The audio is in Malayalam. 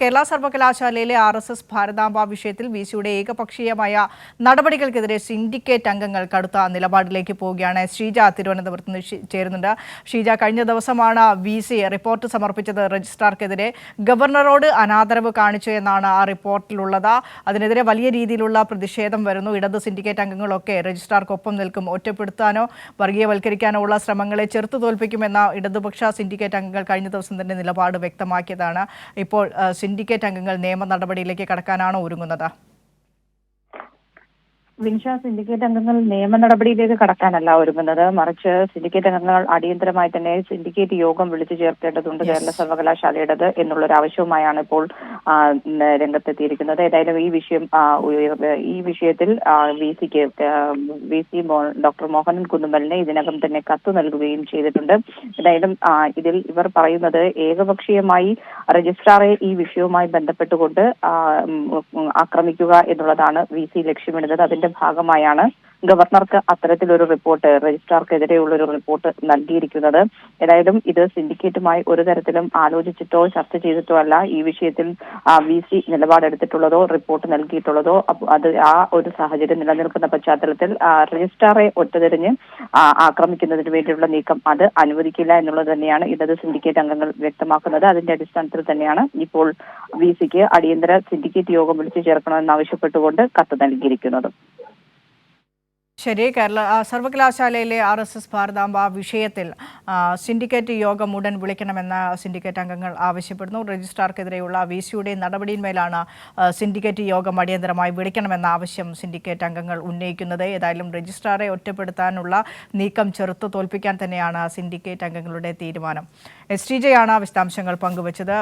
കേരള സർവകലാശാലയിലെ RSS ഭാരതാംബ വിഷയത്തിൽ വിസിയുടെ ഏകപക്ഷീയമായ നടപടികൾക്കെതിരെ സിൻഡിക്കേറ്റ് അംഗങ്ങൾ കടുത്ത നിലപാടിലേക്ക് പോവുകയാണ്. ഷീജ തിരുവനന്തപുരത്ത് നിന്ന് ചേരുന്നുണ്ട്. ഷീജ, കഴിഞ്ഞ ദിവസമാണ് വിസി റിപ്പോർട്ട് സമർപ്പിച്ചത് രജിസ്ട്രാർക്കെതിരെ. ഗവർണറോട് അനാദരവ് കാണിച്ചു എന്നാണ് ആ റിപ്പോർട്ടിലുള്ളത്. അതിനെതിരെ വലിയ രീതിയിലുള്ള പ്രതിഷേധം വരുന്നു. ഇടത് സിൻഡിക്കേറ്റ് അംഗങ്ങളൊക്കെ രജിസ്ട്രാർക്കൊപ്പം നിൽക്കും. ഒറ്റപ്പെടുത്താനോ വർഗീയവൽക്കരിക്കാനോ ഉള്ള ശ്രമങ്ങളെ ചെറുത്തു തോൽപ്പിക്കുമെന്ന ഇടതുപക്ഷ സിൻഡിക്കേറ്റ് അംഗങ്ങൾ കഴിഞ്ഞ ദിവസം തന്നെ നിലപാട് വ്യക്തമാക്കിയതാണ്. ഇപ്പോൾ സിൻഡിക്കേറ്റ് അംഗങ്ങൾ നിയമ നടപടിയിലേക്ക് കടക്കാനാണോ ഒരുങ്ങുന്നത്? വിൻഷ, സിൻഡിക്കേറ്റ് അംഗങ്ങൾ നിയമ നടപടിയിലേക്ക് കടക്കാനല്ല ഒരുങ്ങുന്നത്. മറിച്ച് സിൻഡിക്കേറ്റ് അംഗങ്ങൾ അടിയന്തരമായി തന്നെ സിൻഡിക്കേറ്റ് യോഗം വിളിച്ചു ചേർക്കേണ്ടതുണ്ട് കേരള സർവകലാശാലയുടേത് എന്നുള്ളൊരു ആവശ്യവുമായാണ് ഇപ്പോൾ രംഗത്തെത്തിയിരിക്കുന്നത്. ഏതായാലും ഈ വിഷയത്തിൽ വിസി ഡോക്ടർ മോഹനൻ കുന്നുമ്മലിന് ഇതിനകം തന്നെ കത്ത് നൽകുകയും ചെയ്തിട്ടുണ്ട്. ഏതായാലും ഇതിൽ ഇവർ പറയുന്നത് ഏകപക്ഷീയമായി രജിസ്ട്രാറെ ഈ വിഷയവുമായി ബന്ധപ്പെട്ടുകൊണ്ട് ആക്രമിക്കുക എന്നുള്ളതാണ് വിസി ലക്ഷ്യമിടുന്നത്. അതിന്റെ ഭാഗമായാണ് ഗവർണർക്ക് അത്തരത്തിലൊരു റിപ്പോർട്ട്, രജിസ്ട്രാർക്കെതിരെയുള്ള ഒരു റിപ്പോർട്ട് നൽകിയിരിക്കുന്നത്. ഏതായാലും ഇത് സിൻഡിക്കേറ്റുമായി ഒരു തരത്തിലും ആലോചിച്ചിട്ടോ ചർച്ച ചെയ്തിട്ടോ അല്ല ഈ വിഷയത്തിൽ വിസി നിലപാടെടുത്തിട്ടുള്ളതോ റിപ്പോർട്ട് നൽകിയിട്ടുള്ളതോ. അത് ആ ഒരു സാഹചര്യം നിലനിൽക്കുന്ന പശ്ചാത്തലത്തിൽ രജിസ്ട്രാറെ ഒറ്റതിരിഞ്ഞ് ആക്രമിക്കുന്നതിന് വേണ്ടിയുള്ള നീക്കം അത് അനുവദിക്കില്ല എന്നുള്ളത് തന്നെയാണ് ഇടത് സിൻഡിക്കേറ്റ് അംഗങ്ങൾ വ്യക്തമാക്കുന്നത്. അതിന്റെ അടിസ്ഥാനത്തിൽ തന്നെയാണ് ഇപ്പോൾ വിസിക്ക് അടിയന്തര സിൻഡിക്കേറ്റ് യോഗം വിളിച്ചു ചേർക്കണമെന്നാവശ്യപ്പെട്ടുകൊണ്ട് കത്ത് നൽകിയിരിക്കുന്നത്. ശരി, കേരള സർവകലാശാലയിലെ RSS ഭാരതാംബ വിഷയത്തിൽ സിൻഡിക്കേറ്റ് യോഗം ഉടൻ വിളിക്കണമെന്ന് സിൻഡിക്കേറ്റ് അംഗങ്ങൾ ആവശ്യപ്പെടുന്നു. രജിസ്ട്രാർക്കെതിരെയുള്ള വിസിയുടെ നടപടിയിന്മേലാണ് സിൻഡിക്കേറ്റ് യോഗം അടിയന്തരമായി വിളിക്കണമെന്ന ആവശ്യം സിൻഡിക്കേറ്റ് അംഗങ്ങൾ ഉന്നയിക്കുന്നത്. ഏതായാലും രജിസ്ട്രാറെ ഒറ്റപ്പെടുത്താനുള്ള നീക്കം ചെറുത്തു തോൽപ്പിക്കാൻ തന്നെയാണ് സിൻഡിക്കേറ്റ് അംഗങ്ങളുടെ തീരുമാനം. STJ ആണ് വിശദാംശങ്ങൾ പങ്കുവച്ചത്.